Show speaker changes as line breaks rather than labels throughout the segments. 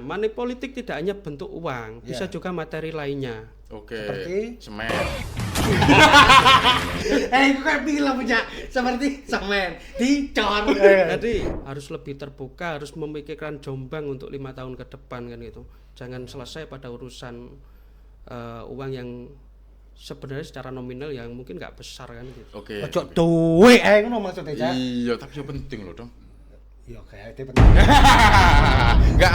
Money politik tidak hanya bentuk uang, bisa juga materi lainnya.
Oke.
Seperti?
Semen.
Aku kan bilang punya seperti semen dicor.
Jadi harus lebih terbuka, harus memikirkan Jombang untuk 5 tahun ke depan kan gitu. Jangan selesai pada urusan uang yang sebenarnya secara nominal yang mungkin nggak besar kan gitu.
Oke.
Ojo duwe ngono maksudnya, Cak.
Iya, tapi itu penting loh, Dong.
Iya, kayak itu penting.
Enggak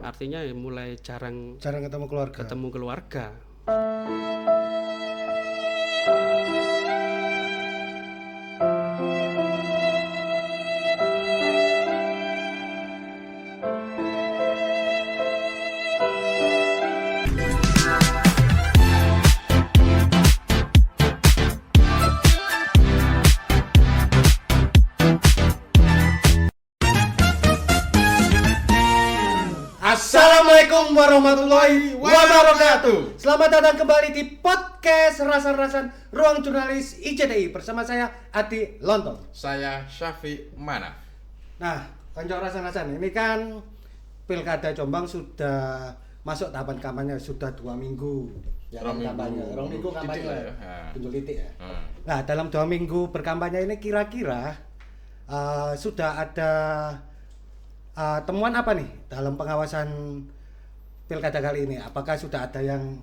Artinya ya mulai jarang
Jarang ketemu keluarga.
ketemu keluarga.
Assalamualaikum warahmatullahi wabarakatuh. Selamat datang kembali di podcast Rasan-Rasan Ruang Jurnalis ICTI bersama saya Adi Lontong.
Saya Syafi Manaf.
Nah, kanca Rasan-Rasan, ini kan Pilkada Jombang sudah masuk tahapan kampanye, sudah 2 minggu. Ya,
Rong minggu.
kampanye. 2 minggu kampanye.
Titik lah ya.
Tunjuk titik ya.
Hmm.
Nah, dalam 2 minggu berkampanye ini kira-kira sudah ada temuan apa nih dalam pengawasan pilkada kali ini? Apakah sudah ada yang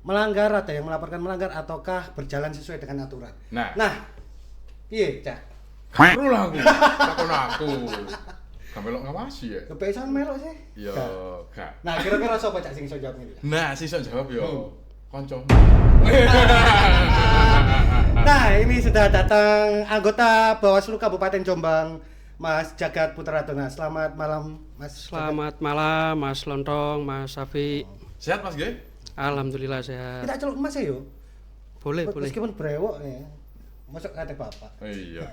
melanggar, ada yang melaporkan melanggar, ataukah berjalan sesuai dengan aturan?
Nah,
iya, Cak.
perlu lah aku. Takon aku. Kamelok ngawasi ya?
Kepesan melok sih?
Yo,
Gak.
gak.
Nah, kira-kira siapa Cak sing iso jawab ini?
Nah, sisa jawab yo. Konco.
Nah, ini sudah datang anggota Bawaslu Kabupaten Jombang, Mas Jagat Putradona. Selamat malam, Mas.
Selamat malam Mas Lontong, Mas Safi.
Sehat Mas Ge?
Alhamdulillah
Jagat.
sehat.
Kita celuk Mas ya yo.
Boleh.
Meskipun brewok ya. Masuk kata bapak.
Iya.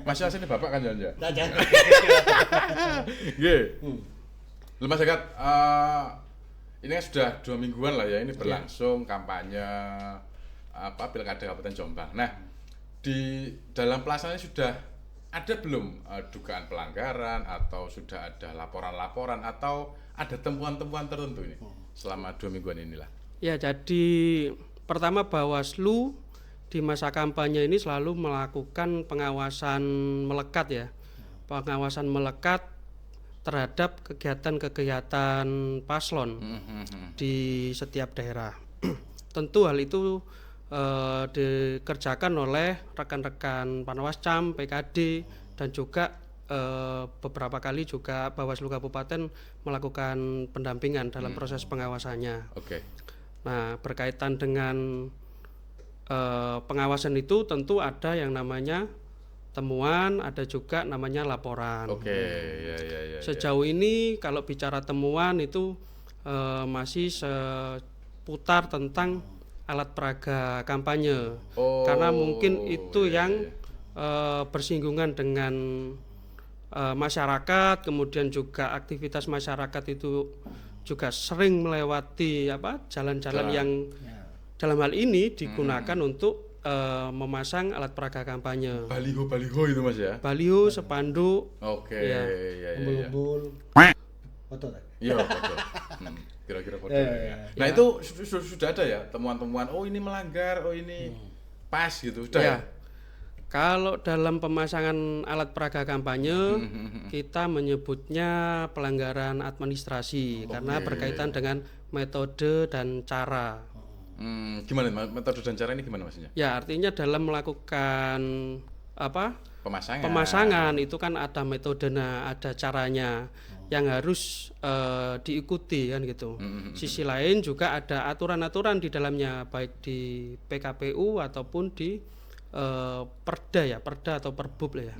Masih asli bapak kan ya?
Nah, jangan.
Ge. Mas Jagat, ini kan sudah 2 mingguan lah ya ini berlangsung kampanye Pilkada Kabupaten Jombang. Nah, di dalam pelaksanaannya sudah ada belum dugaan pelanggaran atau sudah ada laporan-laporan atau ada temuan-temuan tertentu ini selama 2 mingguan inilah?
Ya, jadi pertama Bawaslu di masa kampanye ini selalu melakukan pengawasan melekat ya. Pengawasan melekat terhadap kegiatan-kegiatan paslon di setiap daerah. Tentu hal itu dikerjakan oleh rekan-rekan Panwascam, PKD, dan juga beberapa kali juga Bawaslu Kabupaten melakukan pendampingan dalam proses pengawasannya.
Oke.
Nah, berkaitan dengan pengawasan itu tentu ada yang namanya temuan, ada juga namanya laporan.
Oke, ya.
Sejauh ini kalau bicara temuan itu masih seputar tentang alat peraga kampanye. Karena mungkin itu yang bersinggungan dengan masyarakat, kemudian juga aktivitas masyarakat itu juga sering melewati jalan-jalan yang dalam hal ini digunakan untuk memasang alat peraga kampanye.
Baliho itu Mas ya?
Baliho, spanduk.
Oke,
Ya.
ya.
Umbul-umbul. Foto tak?
Iya, betul. Kira-kira foto.
Ya.
Nah, itu sudah ada ya temuan-temuan. Oh, ini melanggar, oh ini pas gitu. Sudah ya?
Kalau dalam pemasangan alat peraga kampanye kita menyebutnya pelanggaran administrasi karena berkaitan dengan metode dan cara.
Gimana metode dan cara ini gimana maksudnya?
Ya, artinya dalam melakukan pemasangan itu kan ada metodenya, ada caranya yang harus diikuti kan gitu. Sisi lain juga ada aturan-aturan di dalamnya baik di PKPU ataupun di perda atau perbub lah ya.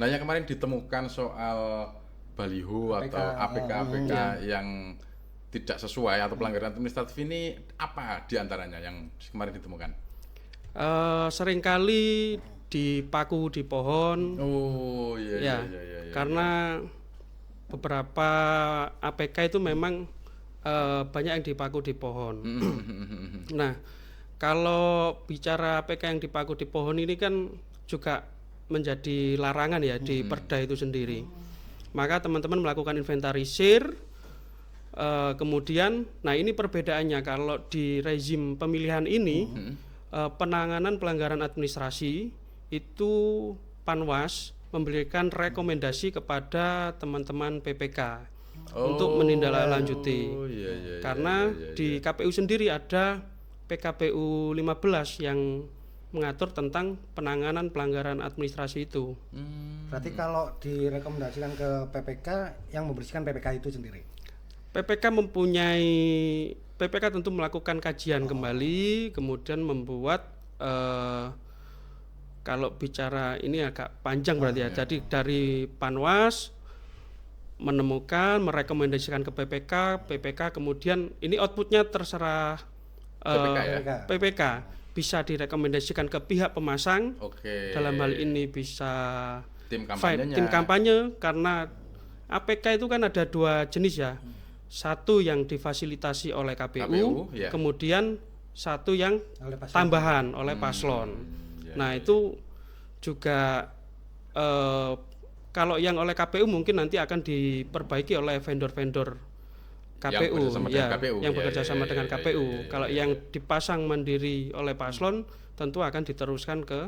Nah, yang kemarin ditemukan soal baliho atau APK yang tidak sesuai atau pelanggaran administratif ini apa diantaranya yang kemarin ditemukan?
Seringkali dipaku di pohon.
Oh iya.
Karena beberapa APK itu memang banyak yang dipaku di pohon. Nah, kalau bicara APK yang dipaku di pohon ini kan juga menjadi larangan ya di perda itu sendiri. Maka teman-teman melakukan inventarisir, Kemudian, nah ini perbedaannya kalau di rezim pemilihan ini penanganan pelanggaran administrasi itu Panwas memberikan rekomendasi kepada teman-teman PPK untuk menindaklanjuti. Karena di KPU sendiri ada PKPU 15 yang mengatur tentang penanganan pelanggaran administrasi itu.
Berarti kalau direkomendasikan ke PPK, yang membersihkan PPK itu sendiri.
PPK tentu melakukan kajian kembali, kemudian membuat kalau bicara ini agak panjang berarti ya. Jadi dari Panwas menemukan, merekomendasikan ke PPK kemudian ini outputnya terserah PPK. Bisa direkomendasikan ke pihak pemasang. Dalam hal ini bisa
tim
kampanye karena APK itu kan ada 2 jenis ya. Satu yang difasilitasi oleh KPU, kemudian satu yang tambahan oleh paslon. Nah itu juga kalau yang oleh KPU mungkin nanti akan diperbaiki oleh vendor-vendor KPU yang bekerja sama dengan KPU. Kalau yang dipasang mandiri oleh paslon tentu akan diteruskan ke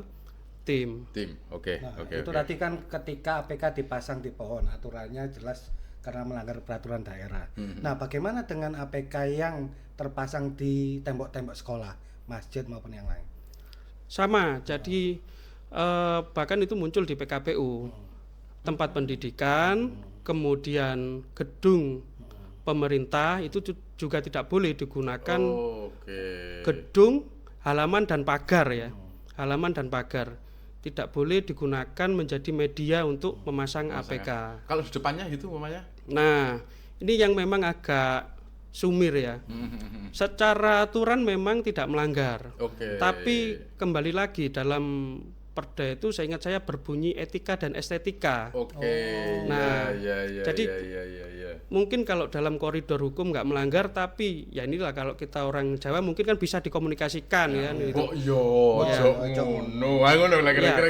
tim.
Oke.
Itu tadi kan ketika APK dipasang di pohon, aturannya jelas karena melanggar peraturan daerah. Nah, bagaimana dengan APK yang terpasang di tembok-tembok sekolah, masjid maupun yang lain?
Sama, jadi bahkan itu muncul di PKPU, tempat pendidikan, kemudian gedung pemerintah itu juga tidak boleh digunakan gedung, halaman dan pagar ya, halaman dan pagar tidak boleh digunakan menjadi media untuk memasang APK.
Kalau di depannya gitu namanya?
Nah, ini yang memang agak sumir ya. Secara aturan memang tidak melanggar. Tapi kembali lagi dalam Perda itu saya ingat saya berbunyi etika dan estetika. Nah, jadi mungkin kalau dalam koridor hukum nggak melanggar, tapi ya inilah kalau kita orang Jawa mungkin kan bisa dikomunikasikan ya.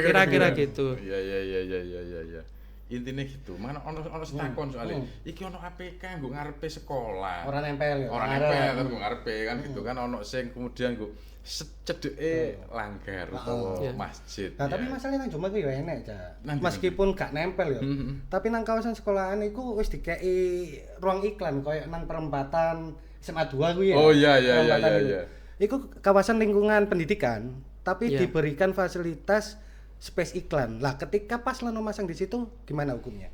Kira-kira gitu.
Iya. Intinya gitu. Mana ono takon soalnya. Iki ono APK nggo ngarepe sekolah.
Orang nempel ya.
Orang nempel kan nggo ngarepe kan gitu kan ono sing kemudian nggo cedeke langgar utawa masjid.
Nah, tapi masalahnya nang Jombang ku yo enek, Cak. Meskipun gak nempel ya. Tapi nang kawasan sekolahan iku wis dikeki ruang iklan koyo nang perempatan SMA 2 ku ya.
Oh iya.
Iku kawasan lingkungan pendidikan, tapi diberikan fasilitas space iklan. Lah ketika paslon memasang di situ gimana hukumnya?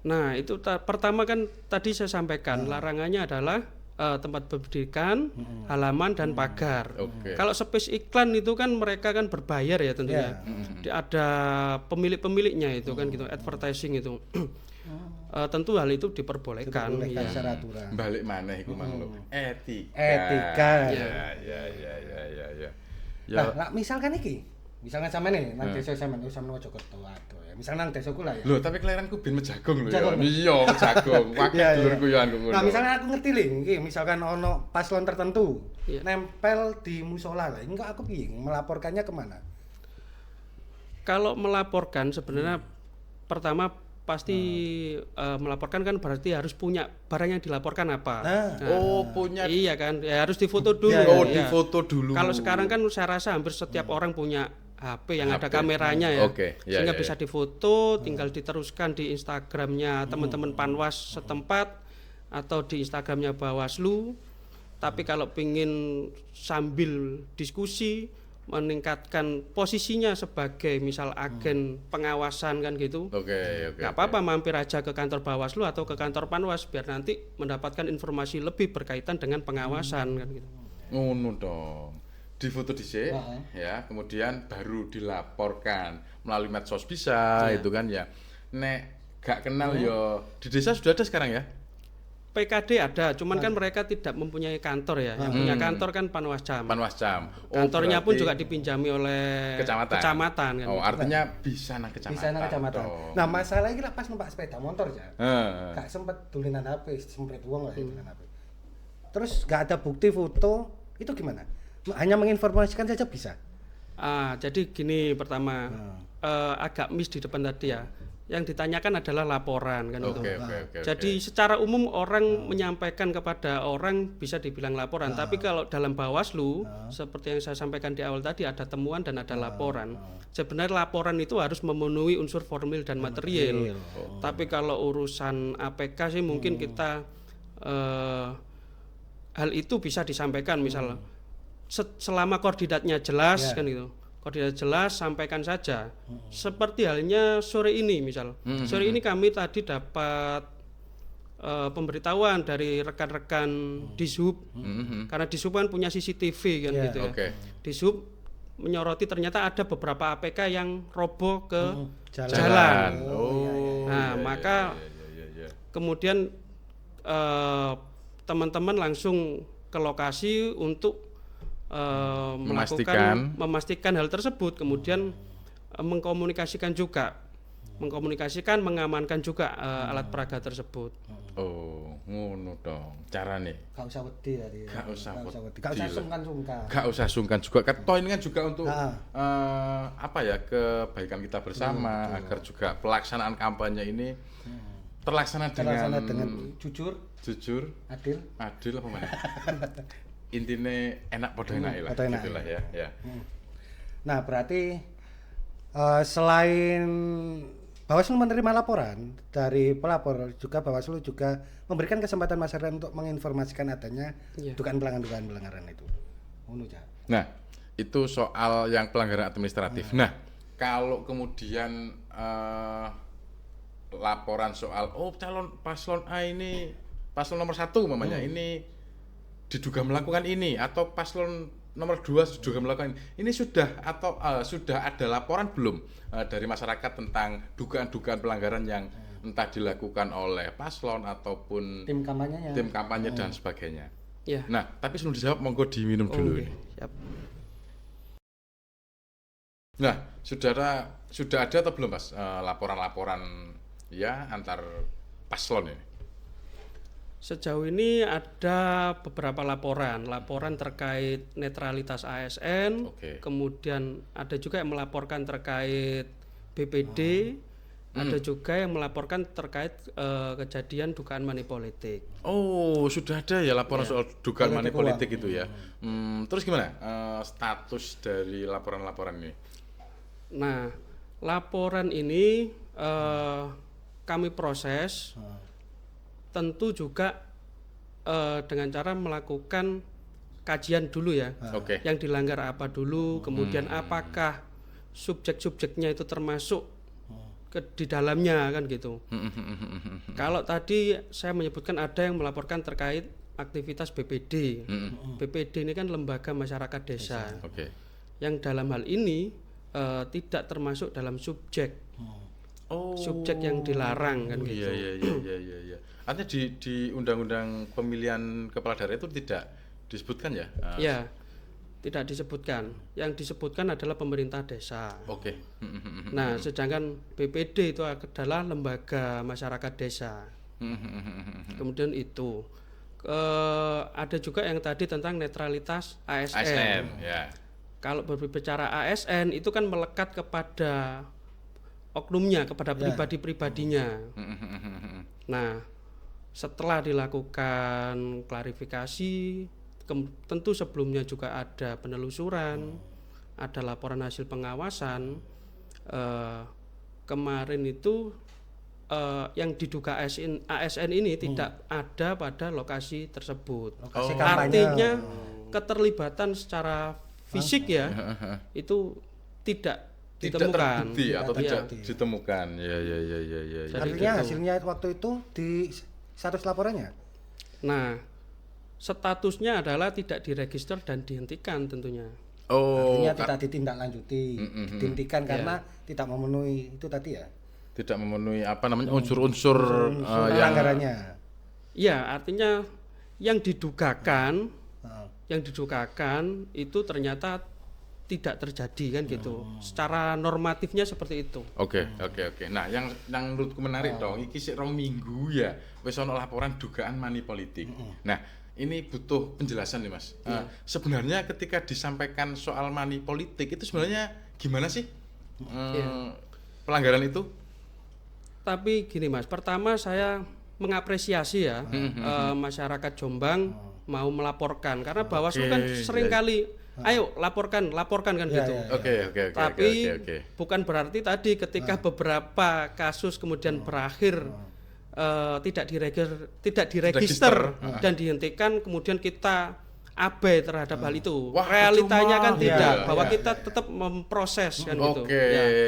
Nah, itu pertama kan tadi saya sampaikan larangannya adalah tempat pendidikan, halaman dan pagar. Kalau space iklan itu kan mereka kan berbayar ya tentunya. Ada pemilik-pemiliknya itu kan gitu, advertising itu. Tentu hal itu diperbolehkan ya.
Secara aturan.
Balik maneh iku mang lho.
Etika.
Ya.
Nah, misalkan iki misalnya sama nih, nang desa sama Mojokerto aduh ya. Misalnya nang desaku lah ya.
Lho, tapi kelahiranku bin Mejagung lho ya. Iya, Mejagung. Wakil dulurku yo anu ngono.
Nah, misalnya aku ngerti lho, iki misalkan ono paslon tertentu nempel di musola lah. Enggak aku piye melaporkannya kemana?
Kalau melaporkan sebenarnya pertama pasti melaporkan kan berarti harus punya barang yang dilaporkan apa.
Punya.
Iya kan, ya harus difoto dulu.
Difoto dulu.
Kalau sekarang kan saya rasa hampir setiap orang punya HP yang ada kameranya ya. Sehingga bisa difoto, tinggal diteruskan di Instagramnya teman-teman Panwas setempat atau di Instagramnya Bawaslu. Tapi kalau pingin sambil diskusi meningkatkan posisinya sebagai misal agen pengawasan kan gitu. Nggak apa-apa mampir aja ke kantor Bawaslu atau ke kantor Panwas biar nanti mendapatkan informasi lebih berkaitan dengan pengawasan kan gitu.
Ngono dong. Difoto dhisik ya, kemudian baru dilaporkan melalui medsos bisa itu kan ya. Nek gak kenal yo di desa sudah ada sekarang ya.
PKD ada, cuman kan mereka tidak mempunyai kantor ya. Yang punya kantor kan Panwascam. Kantornya pun juga dipinjami oleh kecamatan kan.
Artinya bisa nang kecamatan.
Nah, masalahnya iki pas numpak sepeda motor ya. Gak sempet dulinan HP, sempret wong lah dulinan HP. Terus gak ada bukti foto, itu gimana? Hanya menginformasikan saja bisa.
Jadi gini pertama agak miss di depan tadi ya. yang ditanyakan adalah laporan kan itu.
Oke.
Jadi secara umum orang menyampaikan kepada orang bisa dibilang laporan, tapi kalau dalam Bawaslu seperti yang saya sampaikan di awal tadi ada temuan dan ada laporan. Sebenarnya laporan itu harus memenuhi unsur formil dan material. Tapi kalau urusan APK sih mungkin kita hal itu bisa disampaikan misal selama koordinatnya jelas kan gitu. Koordinat jelas sampaikan saja. Seperti halnya sore ini misal. Sore ini kami tadi dapat pemberitahuan dari rekan-rekan Dishub. Karena Dishub kan punya CCTV kan gitu ya. Dishub menyoroti ternyata ada beberapa APK yang roboh ke jalan. Maka kemudian teman-teman langsung ke lokasi untuk memastikan hal tersebut, kemudian mengkomunikasikan, mengamankan juga alat peraga tersebut.
Oh, ngono dong carane.
Gak usah wedi tadi.
Gak usah
sungkan.
Gak usah sungkan juga. Toh ini kan juga untuk kebaikan kita bersama, agar juga pelaksanaan kampanye ini terlaksana dengan jujur, adil apa mana? Intinya enak podo enak lah gitulah ya.
Nah, berarti selain Bawaslu menerima laporan dari pelapor, juga Bawaslu juga memberikan kesempatan masyarakat untuk menginformasikan adanya dugaan pelanggaran itu.
Nah, itu soal yang pelanggaran administratif. Nah, kalau kemudian laporan soal calon paslon A ini paslon nomor 1 mamanya ini diduga melakukan ini, atau paslon nomor 2 diduga melakukan ini sudah ada laporan belum dari masyarakat tentang dugaan-dugaan pelanggaran yang entah dilakukan oleh paslon ataupun tim kampanye dan sebagainya. Nah, tapi sebelum dijawab monggo diminum dulu ini.
Siap.
Nah, sudah ada atau belum Mas laporan-laporan ya antar paslon ini?
Sejauh ini ada beberapa laporan terkait netralitas ASN, kemudian ada juga yang melaporkan terkait BPD, ada juga yang melaporkan terkait kejadian dugaan money politik.
Oh, sudah ada ya laporan soal dugaan money politik itu ya. Terus gimana status dari laporan-laporan ini?
Nah, laporan ini kami proses. Tentu juga dengan cara melakukan kajian dulu ya, yang dilanggar apa dulu, kemudian apakah subjek-subjeknya itu termasuk di dalamnya kan gitu. Kalau tadi saya menyebutkan ada yang melaporkan terkait aktivitas BPD. BPD ini kan lembaga masyarakat desa, yang dalam hal ini tidak termasuk dalam subjek yang dilarang kan gitu.
Iya. Artinya di undang-undang pemilihan kepala daerah itu tidak disebutkan ya?
Iya, tidak disebutkan. Yang disebutkan adalah pemerintah desa. Nah, sedangkan BPD itu adalah lembaga masyarakat desa. Kemudian itu ada juga yang tadi tentang netralitas ASN. Kalau berbicara ASN itu kan melekat kepada oknumnya, kepada pribadi-pribadinya. Nah, setelah dilakukan klarifikasi, tentu sebelumnya juga ada penelusuran, ada laporan hasil pengawasan. Kemarin itu yang diduga ASN ini tidak ada pada lokasi tersebut. Artinya keterlibatan secara fisik ya itu tidak ditemukan,
terbukti atau tidak ditemukan. Ya.
Artinya hasilnya waktu itu di status laporannya.
Nah, statusnya adalah tidak diregister dan dihentikan tentunya.
Artinya tidak ditindaklanjuti, dihentikan karena tidak memenuhi itu tadi ya.
Tidak memenuhi unsur-unsur
pelanggarannya.
Iya, artinya yang didugakan itu ternyata tidak terjadi kan gitu. Secara normatifnya seperti itu.
Oke. Nah, yang menurutku menarik dong, iki sik 2 minggu ya wis ana laporan dugaan money politik. Nah, ini butuh penjelasan nih Mas. Sebenarnya ketika disampaikan soal money politik itu sebenarnya gimana sih pelanggaran itu?
Tapi gini Mas, pertama saya mengapresiasi ya masyarakat Jombang mau melaporkan karena Bawaslu kan seringkali ayo laporkan kan
Ya,
gitu.
ya, ya.
Oke.
Tapi
Oke.
bukan berarti tadi ketika beberapa kasus kemudian berakhir tidak diregister dan dihentikan, kemudian kita abai terhadap hal itu.
Wah,
Realitanya
percuma.
kan tidak,
Ya,
bahwa
ya,
kita tetap memproses kan gitu.
Oke,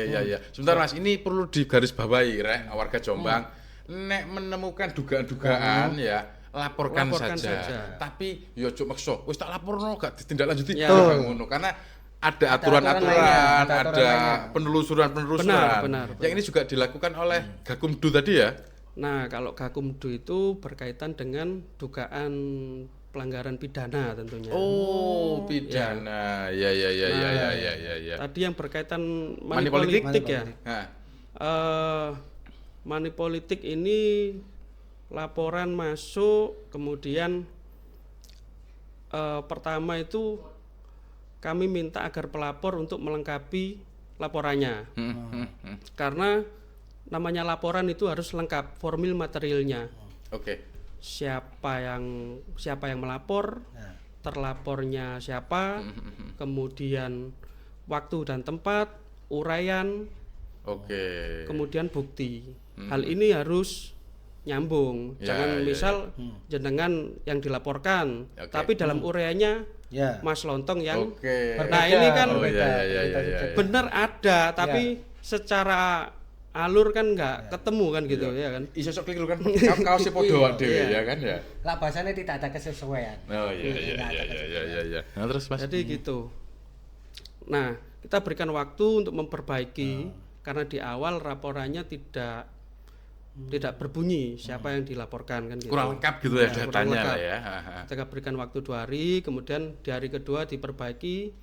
ya. Sebentar Mas, ini perlu digarisbawahi rek warga Jombang. Nek menemukan dugaan-dugaan ya laporkan saja. Tapi yo cuk maksa, wis tak laporno gak ditindaklanjuti
Ya.
ngono karena ada aturan-aturan,
lainnya, ada aturan
ada
lainnya.
penelusuran.
Benar.
Yang ini juga dilakukan oleh Gakumdu tadi ya.
Nah, kalau Gakumdu itu berkaitan dengan dugaan pelanggaran pidana tentunya.
Oh, pidana. Ya.
Tadi yang berkaitan
Money
money politik
politik?
ya.
Nah,
Money politik ini laporan masuk, kemudian pertama itu kami minta agar pelapor untuk melengkapi laporannya. Karena namanya laporan itu harus lengkap formil materialnya.
oke.
Siapa yang melapor, terlapornya siapa, kemudian waktu dan tempat, uraian,
Oke.
kemudian bukti. Hal ini harus nyambung.
Ya,
Jangan
ya,
misal jenengan yang dilaporkan,
Oke.
tapi dalam uraiannya
Ya.
Mas Lontong yang
Oke.
Nah, ini kan
Oh, iya.
benar ada, tapi secara alur kan nggak ketemu kan gitu ya kan.
Iso sok keliru kan kaosnya podo awak dhewe ya kan ya.
Lah bahasanya tidak ada kesesuaian.
Oh iya. Nah terus Mas.
Jadi gitu. Nah, kita berikan waktu untuk memperbaiki karena di awal laporannya tidak berbunyi siapa yang dilaporkan kan gitu.
Kurang lengkap gitu ya
Kurang
datanya
lengkap.
lah ya.
Kita berikan waktu 2 hari, kemudian di hari kedua diperbaiki.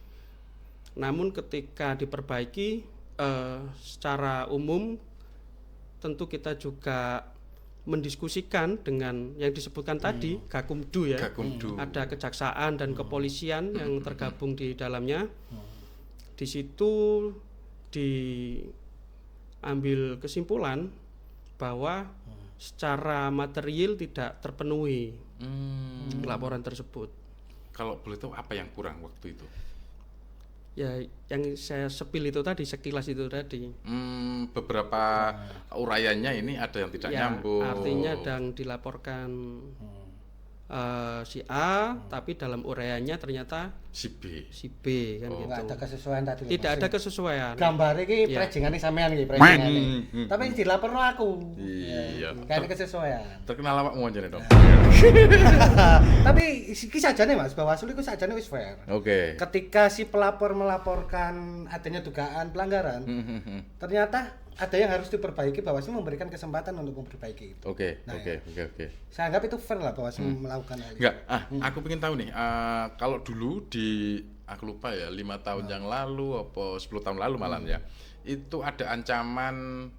Namun ketika diperbaiki secara umum tentu kita juga mendiskusikan dengan yang disebutkan tadi Gakumdu ya.
Gakumdu.
Ada kejaksaan dan kepolisian yang tergabung di dalamnya. Di situ diambil kesimpulan bahwa secara material tidak terpenuhi laporan tersebut.
Kalau boleh tahu apa yang kurang waktu itu?
Ya, yang saya sepil itu tadi, sekilas itu tadi.
Beberapa uraiannya ini ada yang tidak
Ya,
nyambung.
artinya yang dilaporkan si A, tapi dalam uraiannya ternyata
si B.
si B kan gitu.
Enggak ada kesesuaian tadi.
Tidak ada kesesuaian.
Gambar iki
Iya.
prejingane sampean iki prejingane. Tapi yang dilaporno aku.
Iya.
Kan kesesuaian.
Terkenal awakmu anjene dong.
Tapi iki sajane Mas, Bawaslu iku sajane wis fair.
Oke.
Ketika si pelapor melaporkan adanya dugaan pelanggaran, ternyata ada yang harus diperbaiki, Bawaslu memberikan kesempatan untuk memperbaiki itu.
Oke.
Saya anggap itu fair lah Bawaslu melakukan hal itu.
Enggak, aku pengen tahu nih, kalau dulu aku lupa ya, 5 tahun yang lalu apa 10 tahun lalu malam ya, itu ada ancaman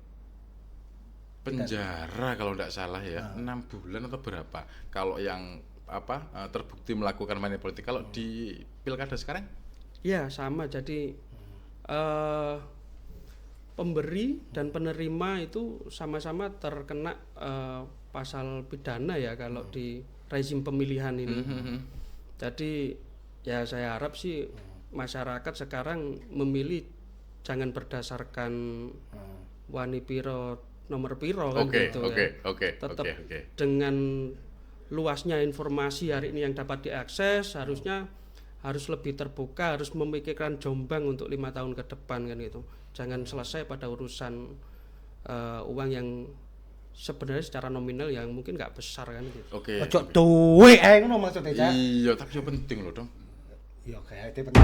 penjara kalau tidak salah ya, 6 bulan atau berapa kalau yang terbukti melakukan money politik. Kalau di pilkada sekarang?
Ya, sama. Jadi pemberi dan penerima itu sama-sama terkena pasal pidana ya kalau di rezim pemilihan ini. Jadi ya saya harap sih masyarakat sekarang memilih jangan berdasarkan wani piro nomor piro kan gitu ya. Tetap dengan luasnya informasi hari ini yang dapat diakses harus lebih terbuka, harus memikirkan Jombang untuk 5 tahun ke depan kan gitu. Jangan selesai pada urusan uang yang sebenarnya secara nominal yang mungkin nggak besar kan gitu.
Oke.
Ojo duwe ae ngono maksudnya, Cak.
Iya, tapi yo penting loh dong.
Iya, kayak itu penting.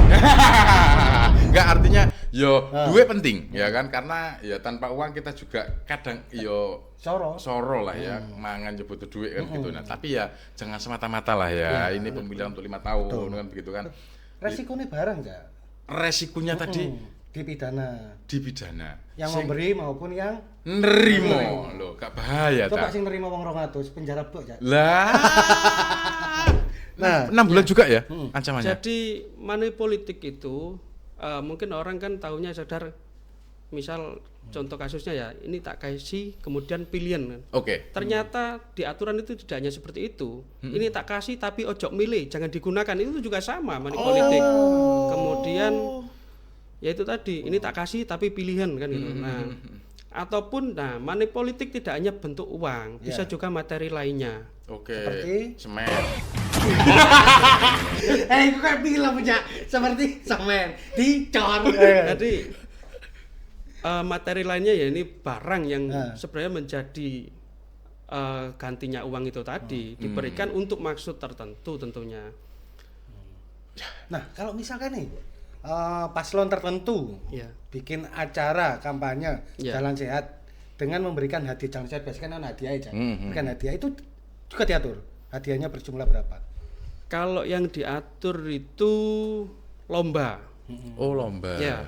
Enggak, artinya yo duit penting ya kan, karena ya tanpa uang kita juga kadang yo soro lah ya, mangan yo butuh duit kan gitu. Nah, tapi ya jangan semata-mata lah ya, ini pemilihan untuk 5 tahun kan begitu kan.
Resikonya bareng, Cak.
Resikonya tadi
dipidana. Yang memberi maupun yang
nerimo loh, gak bahaya
coba
ta.
sing nerima wong 200 penjara blok, Cak.
Lah.
Nah,
6 bulan juga ya ancamannya.
Jadi money politik itu mungkin orang kan tahunya sadar misal contoh kasusnya ya, ini tak kasih kemudian pilihan kan.
Oke.
Ternyata di aturan itu tidak hanya seperti itu. Ini tak kasih tapi ojo milih, jangan digunakan. Itu juga sama money politik. Kemudian ya itu tadi, ini tak kasih tapi pilihan kan gitu. Nah, ataupun money politik tidak hanya bentuk uang, bisa juga materi lainnya.
Oke.
Seperti?
Semen.
Aku kan bilang punya seperti semen dicor.
Jadi materi lainnya ya ini barang yang sebenarnya menjadi gantinya uang itu tadi diberikan untuk maksud tertentu tentunya.
Nah, kalau misalkan nih paslon tertentu bikin acara kampanye jalan sehat dengan memberikan hadiah jalan sehat, biasanya kan hadiah aja. Berikan hadiah itu juga diatur. Hadiahnya berjumlah berapa?
Kalau yang diatur itu lomba.
Oh, lomba.
Ya.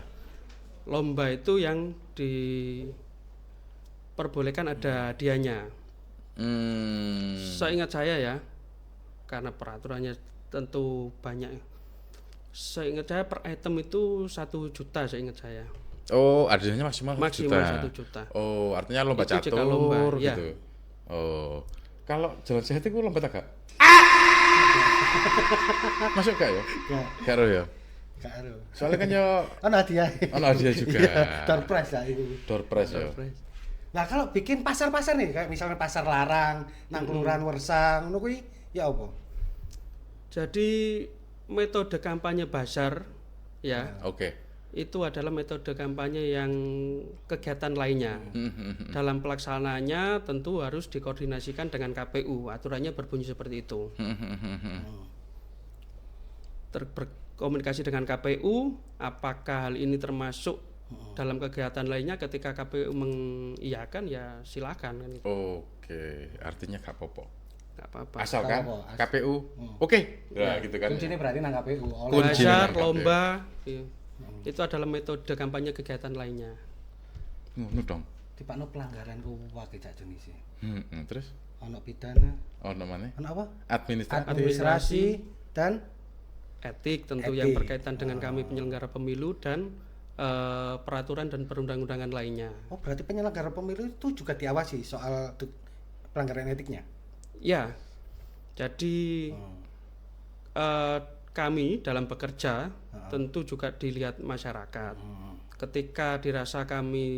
Lomba itu yang diperbolehkan ada hadiahnya. Seingat saya ya, karena peraturannya tentu banyak. Seingat saya per item itu 1 juta seingat saya.
Oh, hadiahnya maksimal 1
Maksimal 1 juta.
Oh, artinya lomba
Itu jika
catur
lomba,
gitu.
ya.
Oh. Kalau jalan sehat itu lomba tak? Masuk gak ya? Gak ero ya.
Gak ada.
Soalnya kan ya
Hadiah.
hadiah juga.
Door prize lah itu.
Door prize ya.
Nah, kalau bikin pasar-pasar nih, kayak misalnya pasar larang, nang kelurahan Wersang, ngono kuwi ya apa?
Jadi metode kampanye bazar ya.
Oke.
Itu adalah metode kampanye yang kegiatan lainnya. Dalam pelaksanaannya tentu harus dikoordinasikan dengan KPU. Aturannya berbunyi seperti itu. Berkomunikasi dengan KPU, apakah hal ini termasuk dalam kegiatan lainnya? Ketika KPU mengiyakan ya silakan kan.
Oke, artinya gak apa-apa.
Gak apa-apa.
Asalkan
Gak apa-apa.
KPU. Oke. Nah, gitu kan.
Kuncinya berarti nang KPU.
Bazar, lomba, itu adalah metode kampanye kegiatan lainnya.
Ngono dong.
Dipakno pelanggaran ku wae cak jenis e.
Terus
Ono pidana,
ono maneh?
ono apa?
Administratif.
Dan
Etik tentu
Etik.
yang berkaitan dengan kami penyelenggara pemilu dan peraturan dan perundang-undangan lainnya.
oh berarti penyelenggara pemilu itu juga diawasi soal pelanggaran etiknya.
Ya, jadi kami dalam bekerja tentu juga dilihat masyarakat. Ketika dirasa kami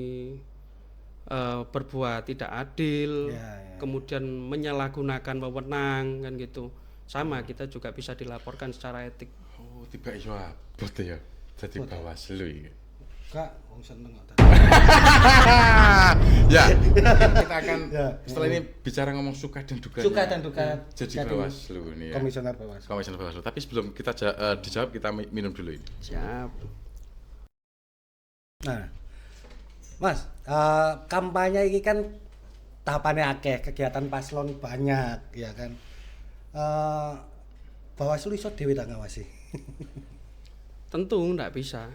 berbuat tidak adil, kemudian menyalahgunakan wewenang kan gitu, sama kita juga bisa dilaporkan secara etik.
Oh, tiba iso abot ya. Dadi Bawaslu iki.
Kak, wong seneng kok.
Ya, kita akan setelah ini bicara ngomong suka dan duka.
Suka dan duka.
Jadi Bawaslu ini ya.
Komisioner Bawaslu.
Komisioner Bawaslu. Tapi sebelum kita dijawab, kita minum dulu ini.
Siap.
Nah, Mas, kampanye ini kan tahapannya akeh, kegiatan paslon banyak, ya kan. Bawaslu iso dhewe tak ngawasi.
Tentu enggak bisa.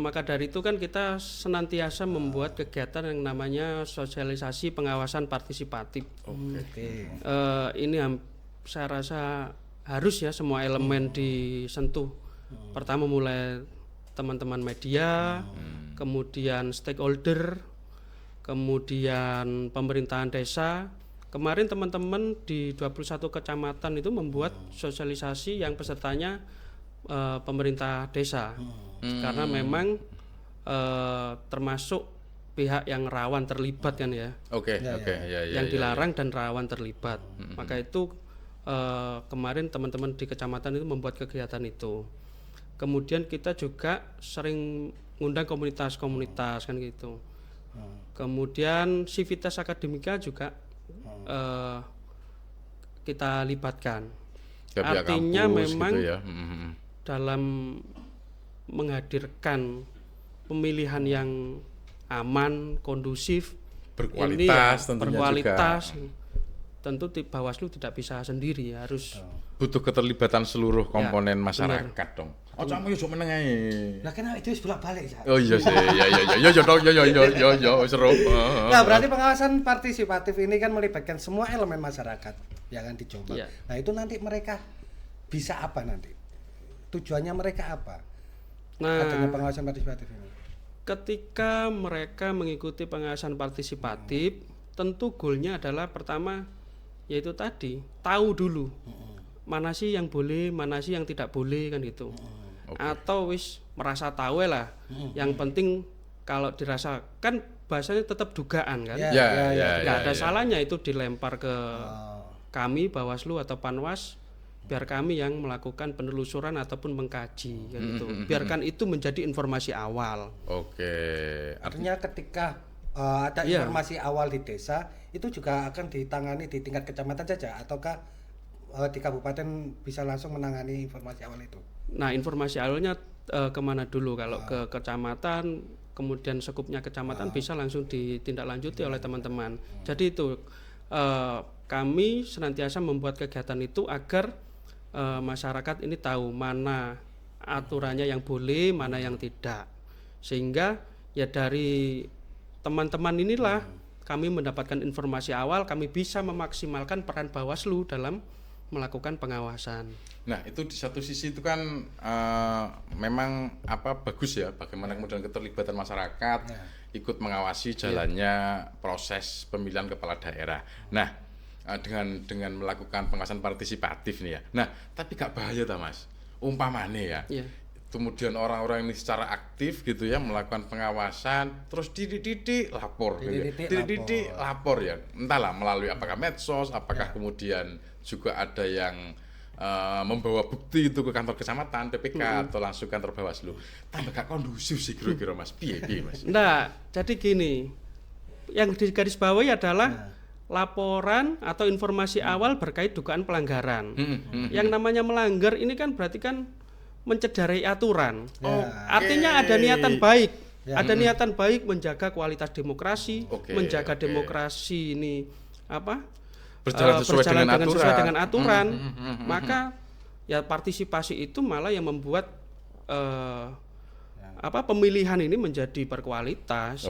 Maka dari itu kan kita senantiasa membuat kegiatan yang namanya sosialisasi pengawasan partisipatif.
Oke.
Ini saya rasa harus ya semua elemen disentuh. Pertama mulai teman-teman media, kemudian stakeholder, kemudian pemerintahan desa. Kemarin teman-teman di 21 kecamatan itu membuat sosialisasi yang pesertanya pemerintah desa. Karena memang termasuk pihak yang rawan terlibat kan ya.
Oke.
Yang dilarang dan rawan terlibat. Maka itu kemarin teman-teman di kecamatan itu membuat kegiatan itu. Kemudian kita juga sering ngundang komunitas-komunitas kan gitu. Kemudian Civitas Akademika juga kita libatkan. Artinya memang
gitu ya.
dalam menghadirkan pemilihan yang aman, kondusif,
berkualitas,
ini berkualitas. Tentu Bawaslu tidak bisa sendiri, harus
butuh keterlibatan seluruh komponen masyarakat
benar.
dong. Oh, cuma yo meneng ae.
Lah kenapa itu bolak-balik ya?
Oh iya sih, ya seru.
Nah, berarti pengawasan partisipatif ini kan melibatkan semua elemen masyarakat, ya kan dicoba.
Iya.
Nah, itu nanti mereka bisa apa nanti? Tujuannya mereka apa?
Nah,
Adanya pengawasan partisipatif ini.
ketika mereka mengikuti pengawasan partisipatif, tentu goalnya adalah pertama yaitu tadi tahu dulu mana sih yang boleh, mana sih yang tidak boleh kan gitu. Atau wis merasa tahu lah. Yang penting kalau dirasakan bahasanya tetap dugaan kan. Nggak ada salahnya itu dilempar ke kami Bawaslu atau Panwas, biar kami yang melakukan penelusuran ataupun mengkaji kan gitu. Biarkan itu menjadi informasi awal.
Artinya ketika ada informasi awal di desa itu juga akan ditangani di tingkat kecamatan saja ataukah di kabupaten bisa langsung menangani informasi awal itu?
Nah, informasi awalnya kemana dulu? Kalau ke kecamatan, kemudian sekupnya kecamatan bisa langsung ditindaklanjuti oleh teman-teman. Jadi itu kami senantiasa membuat kegiatan itu agar masyarakat ini tahu mana aturannya yang boleh, mana yang tidak. Sehingga ya dari teman-teman inilah kami mendapatkan informasi awal, kami bisa memaksimalkan peran Bawaslu dalam melakukan pengawasan.
Nah, itu di satu sisi itu kan memang bagus ya, bagaimana kemudian keterlibatan masyarakat ikut mengawasi jalannya proses pemilihan kepala daerah. Nah, dengan melakukan pengawasan partisipatif nih ya. Nah, tapi gak bahaya ta Mas? Umpamane ya. Kemudian orang-orang ini secara aktif gitu ya melakukan pengawasan, terus didik lapor lapor ya. Entahlah melalui apakah medsos, apakah kemudian juga ada yang membawa bukti itu ke kantor kecamatan, PPK atau langsung kantor Bawaslu. Tambah gak kondusif sih kira-kira Mas. Piye Mas?
Nah, jadi gini. Yang digarisbawahi adalah laporan atau informasi awal berkait dugaan pelanggaran. Yang namanya melanggar ini kan berarti kan mencederai aturan. Artinya ada niatan baik. Ada niatan baik menjaga kualitas demokrasi, menjaga demokrasi ini berjalan sesuai dengan aturan. Maka ya partisipasi itu malah yang membuat pemilihan ini menjadi berkualitas.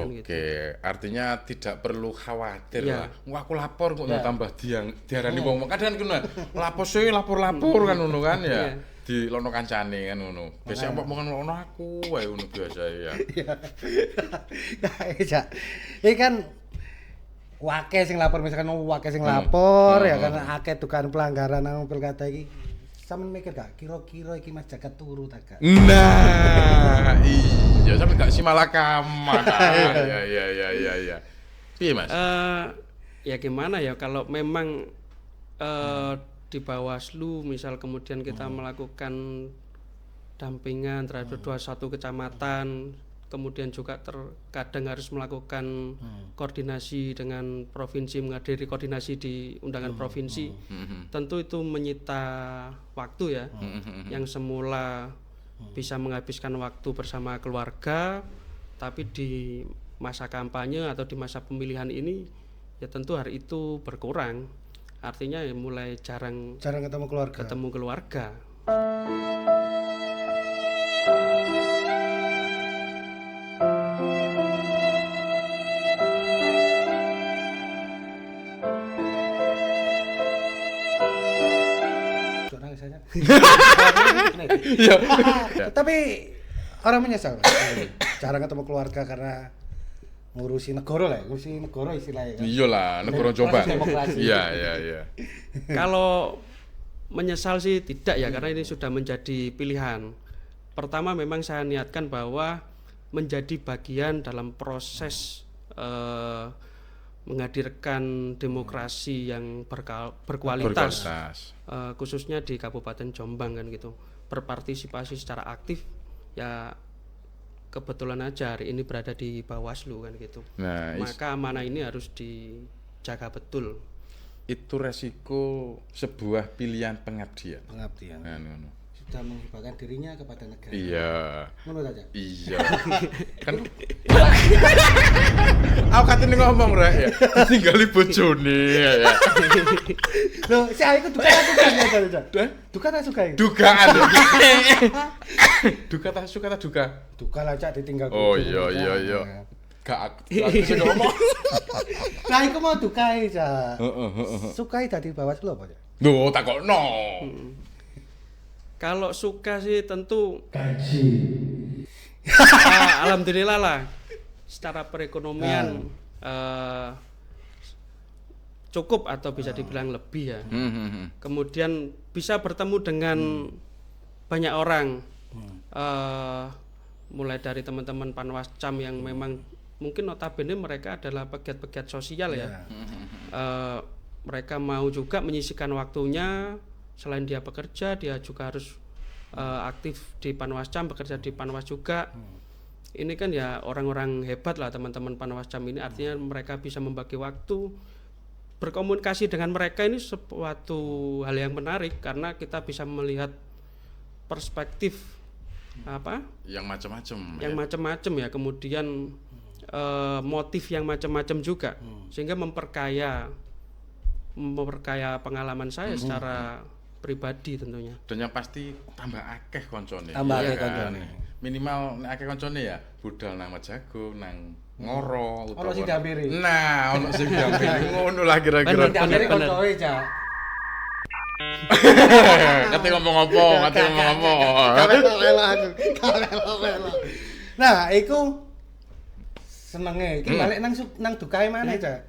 Artinya tidak perlu khawatir lah. Wah, aku lapor kok tambah diarani wong kadang ngono. Lapor kan ngono kan ya. Di lono kancane kan ngono. Biasa mbok ngono aku wae ngono biasa ya.
Ya. Iki kan wake sing lapor misalkan wake sing lapor ya kan akeh dugaan pelanggaran nang pilkada iki. Sampeyan mikir gak kira-kira iki Mas Jagat turu ta gak?
Nah, iya sampe gak simalakama. Ya. Piye Mas?
Ya gimana ya kalau memang di Bawaslu misal kemudian kita melakukan dampingan terhadap 21 kecamatan, kemudian juga terkadang harus melakukan koordinasi dengan provinsi, menghadiri koordinasi di undangan provinsi. Tentu itu menyita waktu ya. Yang semula bisa menghabiskan waktu bersama keluarga, tapi di masa kampanye atau di masa pemilihan ini ya tentu hari itu berkurang. Artinya ya mulai jarang ketemu keluarga.
Tapi orang menyesal jarang ketemu keluarga karena ngurusi negara istilahnya kan.
Iyalah, negara Jombang. Iya.
Kalau menyesal sih tidak ya, karena ini sudah menjadi pilihan. Pertama memang saya niatkan bahwa menjadi bagian dalam proses menghadirkan demokrasi yang berkualitas. Khususnya di Kabupaten Jombang kan gitu. Berpartisipasi secara aktif ya. Kebetulan aja hari ini berada di Bawaslu kan gitu. Maka amanah ini harus dijaga betul.
Itu resiko sebuah pilihan pengabdian.
Sudah menghibahkan dirinya kepada negara.
Iya.
Menurut aja.
Iya. Kan aku katanya ngomong rek ya, tinggali bojone ya.
Loh, si aku duka tak suka ya.
Dugaan. Duka tak suka tak duka.
Duka lah cak ditinggal.
Oh iya. Gak aku sing ngomong.
Lah iku mau dukai cak. Sukai dadi Bawaslu apa cak?
Lho, takokno.
Kalau suka sih tentu
gaji.
Alhamdulillah lah secara perekonomian cukup atau bisa dibilang lebih ya. Kemudian bisa bertemu dengan banyak orang, mulai dari teman-teman Panwascam yang memang mungkin notabene mereka adalah pegiat-pegiat sosial ya. Mereka mau juga menyisihkan waktunya, selain dia bekerja dia juga harus aktif di Panwascam, bekerja di Panwas juga. Ini kan ya orang-orang hebat lah teman-teman Panwascam ini, artinya mereka bisa membagi waktu. Berkomunikasi dengan mereka ini suatu hal yang menarik karena kita bisa melihat perspektif
yang macam-macam.
Yang macam-macam ya, kemudian motif yang macam-macam juga, sehingga memperkaya pengalaman saya secara pribadi tentunya.
Dan yang pasti tambah akeh koncone.
Tambah akeh koncone.
Minimal nek akeh koncone ya budal nang Jagung, nang Ngoro
Ono sing diampiri.
Nah, ono sing diampiri ngono lah kira-kira.
Diampiri koncoe, Cak.
Kate ngomong apa?
Kalelo. Nah, iku senenge iki balik nang dukae maneh, Cak.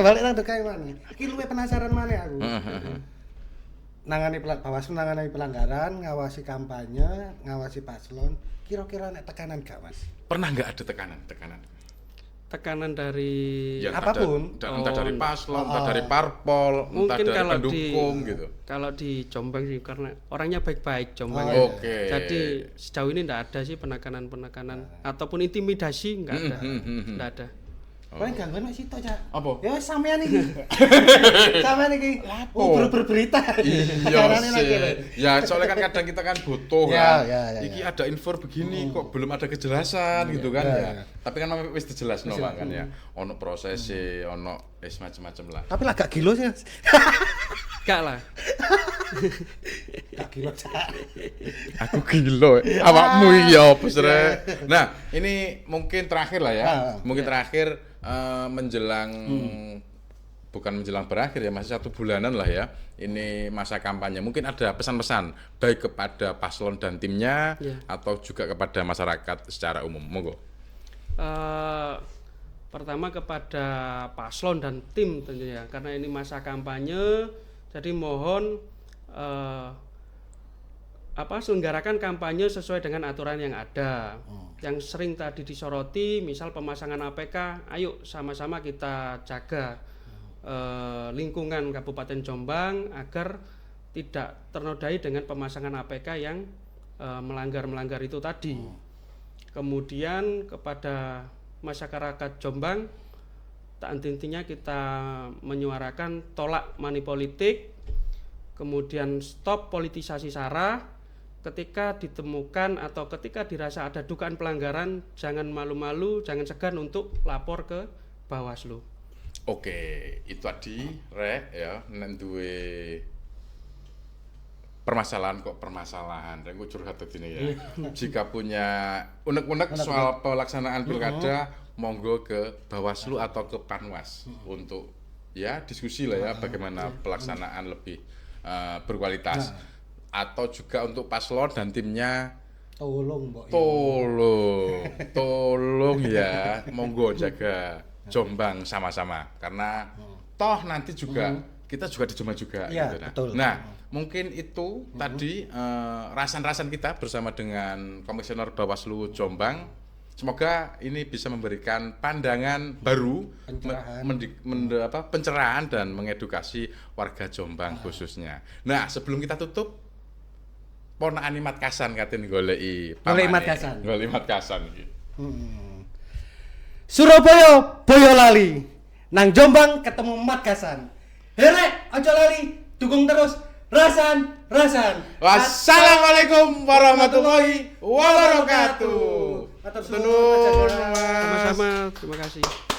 Balik nang dukae maneh. Iki luwih penasaran maneh aku. Nangani pelanggaran, ngawasi kampanye, ngawasi paslon, kira-kira nek tekanan gak, Mas?
Pernah nggak ada tekanan?
Tekanan dari
Ya,
apapun.
Entah dari paslon, entah dari parpol, entah
mungkin
dari
kalau
pendukung gitu.
Kalau di Jombang sih karena orangnya baik-baik Jombang.
Oke.
Jadi sejauh ini enggak ada sih penekanan ataupun intimidasi, enggak ada. Enggak ada.
Paling gangguan mek sitok, Cak.
Apa?
Ya sampean iki. Sampean iki berberita.
Iya sih. Ya soalnya kan kadang kita kan butuh kan.
Ya.
Iki ada info begini kok belum ada kejelasan gitu kan ya. Tapi kan wis dijelasno kan ya. Ono prosese, ono macam-macam lah.
Tapi lah gak gilo sih, Mas.
Enggak lah.
Gak gilo, Cak.
Aku gila. Awakmu iki ya opo sre. Nah, ini mungkin terakhir lah ya. Mungkin terakhir menjelang bukan menjelang berakhir ya, masih 1 bulanan lah ya. Ini masa kampanye. Mungkin ada pesan-pesan baik kepada paslon dan timnya atau juga kepada masyarakat secara umum. Monggo.
Pertama kepada paslon dan tim tentunya karena ini masa kampanye, jadi mohon selenggarakan kampanye sesuai dengan aturan yang ada. Yang sering tadi disoroti, misal pemasangan APK, ayo sama-sama kita jaga lingkungan Kabupaten Jombang agar tidak ternodai dengan pemasangan APK yang melanggar itu tadi. Kemudian kepada masyarakat Jombang, tak intinya kita menyuarakan tolak money politik, kemudian stop politisasi SARA. Ketika ditemukan atau ketika dirasa ada dugaan pelanggaran, jangan malu-malu, jangan segan untuk lapor ke Bawaslu.
Oke, itu tadi Rek ya, nek duwe permasalahan dan gue curhat tadi ya. Jika punya unek-unek soal pelaksanaan pilkada, monggo ke Bawaslu atau ke Panwas untuk ya diskusi lah ya bagaimana pelaksanaan lebih berkualitas. Atau juga untuk paslon dan timnya tolong ya, monggo jaga Jombang sama-sama karena toh nanti juga kita juga di Jombang juga
ya,
gitu. Nah, mungkin itu tadi rasan-rasan kita bersama dengan Komisioner Bawaslu Jombang. Semoga ini bisa memberikan pandangan baru, pencerahan dan mengedukasi warga Jombang khususnya. Nah, sebelum kita tutup, ponakane Mat Kasan katen goleki
pamane. Goleki
Mat Kasan iki.
Surabaya Boyolali. Nang Jombang ketemu Mat Kasan. Herek, aja lali, dukung terus Rasan.
Wassalamualaikum warahmatullahi wabarakatuh.
Sama-sama,
terima kasih.